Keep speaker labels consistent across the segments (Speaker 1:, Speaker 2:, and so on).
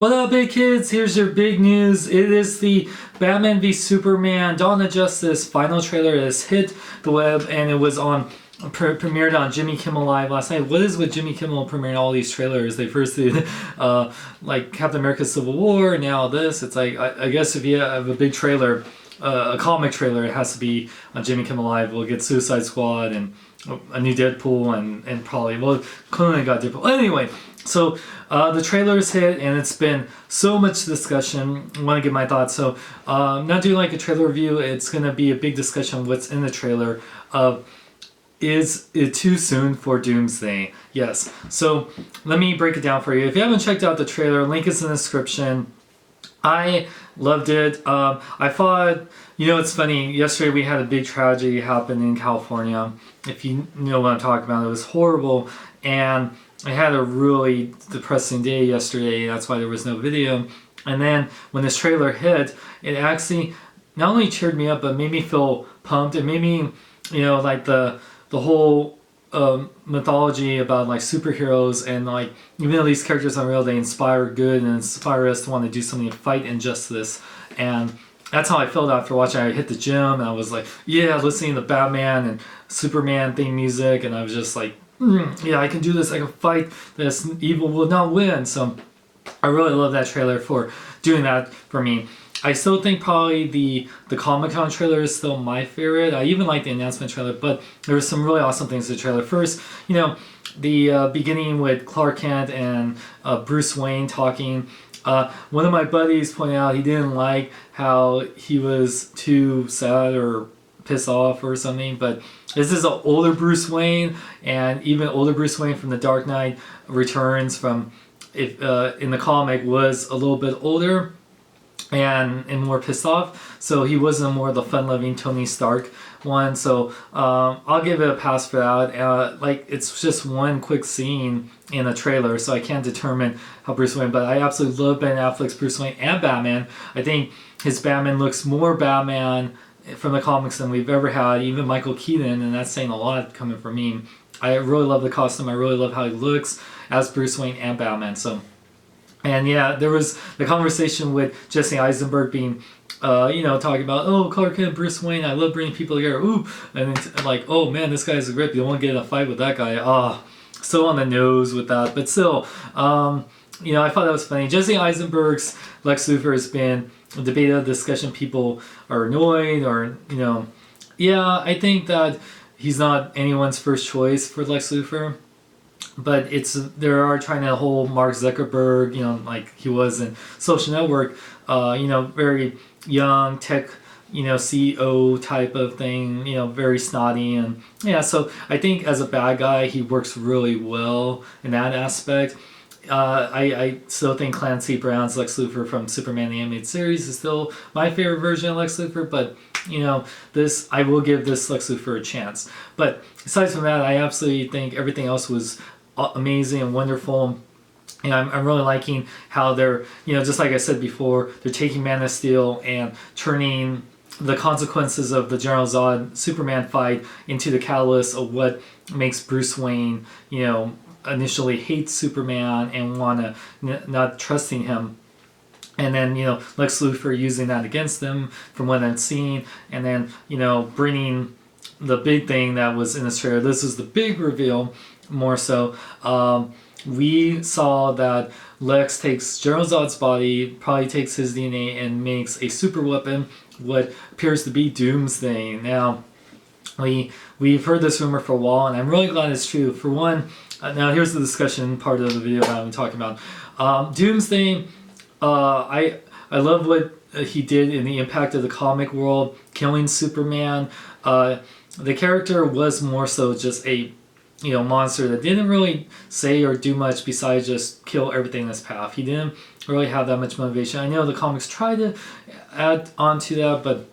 Speaker 1: What up, big kids? Here's your big news. It is the Batman v Superman Dawn of Justice final trailer. It has hit the web and it was on premiered on Jimmy Kimmel Live last night. What is with Jimmy Kimmel premiering all these trailers? They first did like Captain America Civil War, now this. It's like, I guess if you have a big trailer, a comic trailer, it has to be on Jimmy Kimmel Live. We'll get Suicide Squad and a new Deadpool and probably, well, Clooney got Deadpool. Anyway, so the trailer's hit and it's been so much discussion. I want to give my thoughts. So I'm not doing like a trailer review. It's going to be a big discussion of what's in the trailer. Is it too soon for Doomsday? Yes. So let me break it down for you. If you haven't checked out the trailer, link is in the description. I loved it. I thought, it's funny. Yesterday we had a big tragedy happen in California. If you know what I'm talking about, it was horrible. And I had a really depressing day yesterday. That's why there was no video. And then when this trailer hit, it actually not only cheered me up, but made me feel pumped. It made me, like the whole mythology about like superheroes and like even though these characters aren't real, they inspire good and inspire us to want to do something to fight injustice. And that's how I felt after watching. I hit the gym and I was like, yeah, listening to Batman and Superman theme music, and I was just like, yeah, I can do this. I can fight this. Evil will not win. So I really love that trailer for doing that for me. I still think probably the Comic-Con trailer is still my favorite. I even like the announcement trailer, but there were some really awesome things in the trailer. First, the beginning with Clark Kent and Bruce Wayne talking. One of my buddies pointed out he didn't like how he was too sad or pissed off or something, but this is an older Bruce Wayne, and even older Bruce Wayne from The Dark Knight Returns from in the comic was a little bit older and more pissed off, so he wasn't more the fun-loving Tony Stark one. So I'll give it a pass for that. Like, it's just one quick scene in a trailer, so I can't determine how Bruce Wayne, but I absolutely love Ben Affleck's Bruce Wayne and Batman. I think his Batman looks more Batman from the comics than we've ever had, even Michael Keaton, and that's saying a lot coming from me. I really love the costume. I really love how he looks as Bruce Wayne and Batman. So, and yeah, there was the conversation with Jesse Eisenberg being, talking about, oh, Clark Kent, Bruce Wayne, I love bringing people together, ooh, and it's like, oh man, this guy's a grip, you don't want to get in a fight with that guy. So on the nose with that, but still, I thought that was funny. Jesse Eisenberg's Lex Luthor has been a debate, a discussion. People are annoyed, or yeah, I think that he's not anyone's first choice for Lex Luthor, but there are trying to hold Mark Zuckerberg, like he was in Social Network, very young tech, CEO type of thing, very snotty, and yeah. So I think as a bad guy, he works really well in that aspect. I still think Clancy Brown's Lex Luthor from Superman the Animated Series is still my favorite version of Lex Luthor, but I will give this Lex Luthor a chance. But aside from that, I absolutely think everything else was amazing and wonderful. And I'm really liking how they're, just like I said before, they're taking Man of Steel and turning the consequences of the General Zod Superman fight into the catalyst of what makes Bruce Wayne, initially hate Superman and want to not trusting him. And then, Lex Luthor using that against them from what I'm seeing. And then, bringing the big thing that was in this trailer. This is the big reveal, more so. We saw that Lex takes General Zod's body, probably takes his DNA, and makes a super weapon, what appears to be Doomsday. Now, we've heard this rumor for a while, and I'm really glad it's true. For one, now here's the discussion part of the video that I'm talking about. Doomsday, I love what he did in the impact of the comic world, killing Superman. The character was more so just a monster that didn't really say or do much besides just kill everything in his path. He didn't really have that much motivation. I know the comics tried to add on to that, but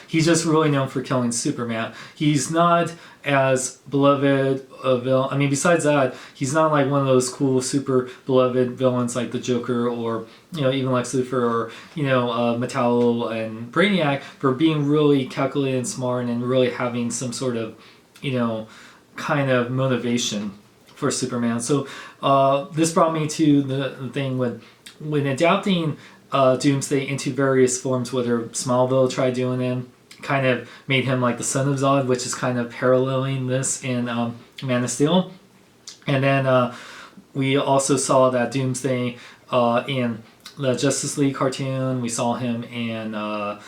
Speaker 1: he's just really known for killing Superman. He's not as beloved a villain. I mean, besides that, he's not like one of those cool, super beloved villains like the Joker or, even Lex Luthor or, Metallo and Brainiac, for being really calculated and smart and really having some sort of, kind of motivation for Superman. So this brought me to the thing with when adapting Doomsday into various forms, whether Smallville tried doing it, kind of made him like the son of Zod, which is kind of paralleling this in Man of Steel. And then we also saw that Doomsday in the Justice League cartoon. We saw him in,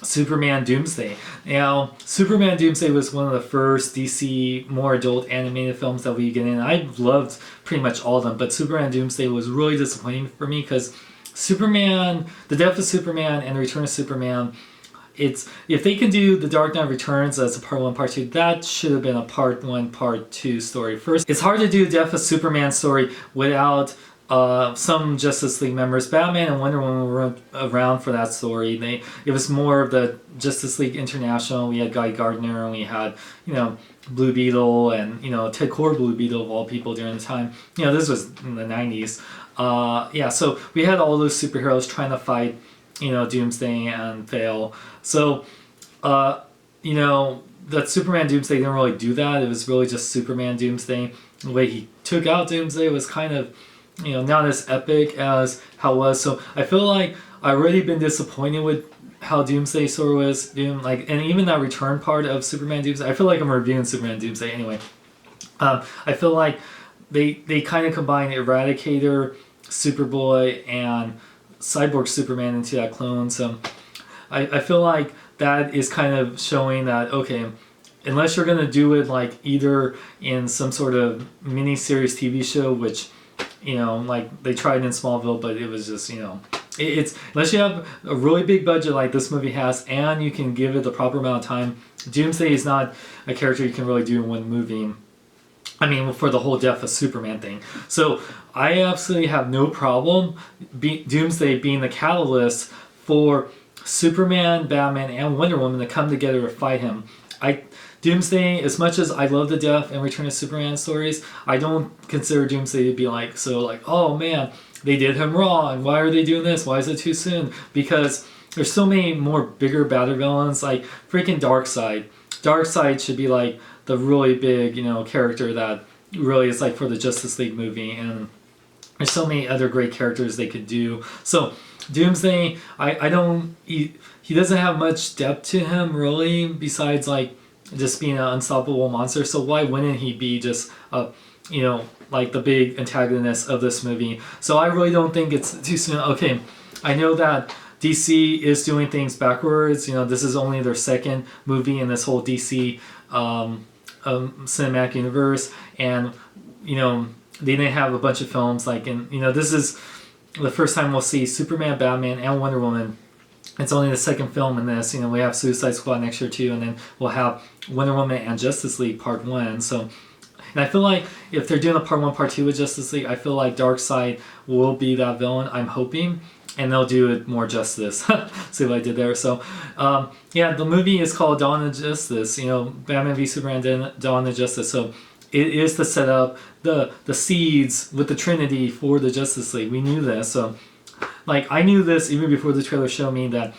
Speaker 1: Superman Doomsday. Now, Superman Doomsday was one of the first DC more adult animated films that we get in. I loved pretty much all of them, but Superman Doomsday was really disappointing for me because Superman, the death of Superman and the return of Superman, if they could do The Dark Knight Returns as a part 1, part 2, that should have been a part 1, part 2 story first. It's hard to do a Death of Superman story without some Justice League members. Batman and Wonder Woman were around for that story. It was more of the Justice League International. We had Guy Gardner, and we had, Blue Beetle, and, Ted Core Blue Beetle of all people during the time. This was in the 90s. So we had all those superheroes trying to fight, Doomsday and fail. So, that Superman Doomsday didn't really do that. It was really just Superman Doomsday. The way he took out Doomsday was kind of, not as epic as how it was. So I feel like I've already been disappointed with how Doomsday sort of was doing, and even that return part of Superman Doomsday. I feel like I'm reviewing Superman Doomsday anyway. I feel like they kind of combined Eradicator, Superboy, and Cyborg Superman into that clone. So I feel like that is kind of showing that, okay, unless you're going to do it like either in some sort of mini-series TV show, which, like they tried in Smallville, but it was just, it's unless you have a really big budget like this movie has and you can give it the proper amount of time, Doomsday is not a character you can really do in one movie. For the whole death of Superman thing. So I absolutely have no problem Doomsday being the catalyst for Superman, Batman, and Wonder Woman to come together to fight him. Doomsday, as much as I love the Death and Return of Superman stories, I don't consider Doomsday to be oh man, they did him wrong. Why are they doing this? Why is it too soon? Because there's so many more bigger, badder villains, like freaking Darkseid. Darkseid should be like the really big, character that really is like for the Justice League movie, and there's so many other great characters they could do. So Doomsday, he doesn't have much depth to him really, besides like just being an unstoppable monster. So why wouldn't he be just like the big antagonist of this movie? So I really don't think it's too soon. Okay, I know that DC is doing things backwards. This is only their second movie in this whole DC cinematic universe, and they didn't have a bunch of films this is the first time we'll see Superman, Batman, and Wonder Woman. It's only the second film in this. We have Suicide Squad next year too, and then we'll have Wonder Woman and Justice League Part 1. So, and I feel like if they're doing a Part 1, Part 2 with Justice League, I feel like Darkseid will be that villain, I'm hoping, and they'll do it more justice. See what I did there? So, the movie is called Dawn of Justice. Batman v Superman, Dawn of Justice. So it is to set up the seeds with the Trinity for the Justice League. We knew this. So, I knew this even before the trailer showed me that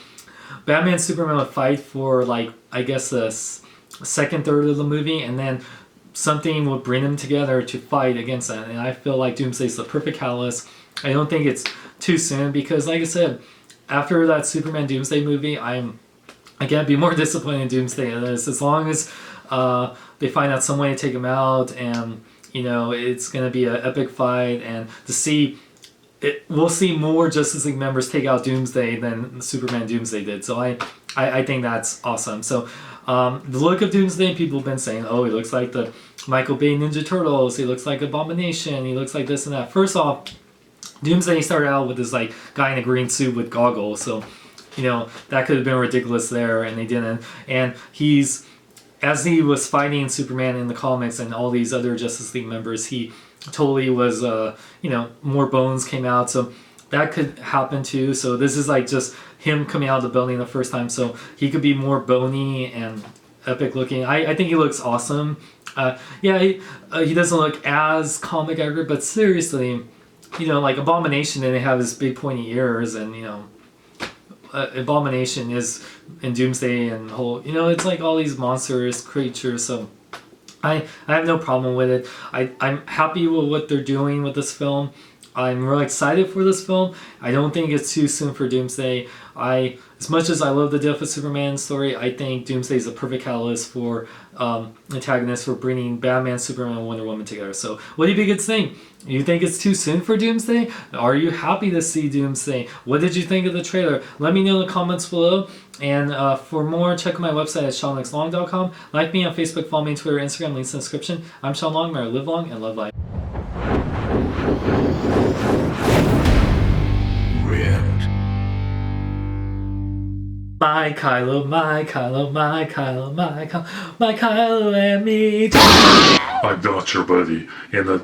Speaker 1: Batman and Superman would fight for, I guess the second third of the movie, and then something would bring them together to fight against that. And I feel like Doomsday is the perfect catalyst. I don't think it's too soon because, like I said, after that Superman Doomsday movie, I can't be more disappointed in Doomsday than this. As long as they find out some way to take him out, and it's going to be an epic fight, and we'll see more Justice League members take out Doomsday than Superman Doomsday did. So I think that's awesome. So the look of Doomsday, people have been saying, oh, he looks like the Michael Bay Ninja Turtles. He looks like Abomination. He looks like this and that. First off, Doomsday started out with this guy in a green suit with goggles. So, that could have been ridiculous there, and they didn't. And as he was fighting Superman in the comics and all these other Justice League members, he totally was, more bones came out. So that could happen too. So this is just him coming out of the building the first time. So he could be more bony and epic looking. I think he looks awesome. He doesn't look as comic accurate, but seriously, Abomination, and they have his big pointy ears, and Abomination is in Doomsday and whole, it's all these monstrous creatures. So I have no problem with it. I'm happy with what they're doing with this film. I'm really excited for this film. I don't think it's too soon for Doomsday. As much as I love the Death of Superman story, I think Doomsday is a perfect catalyst for antagonists for bringing Batman, Superman, and Wonder Woman together. So, what do you think it's saying? You think it's too soon for Doomsday? Are you happy to see Doomsday? What did you think of the trailer? Let me know in the comments below. And for more, check out my website at SeanLexLong.com. Like me on Facebook, follow me on Twitter, Instagram, links in the description. I'm Sean Long, may I live long and love life. My Kylo, my Kylo, my Kylo, my Kylo, my Kylo and me.
Speaker 2: I'm not your buddy. In the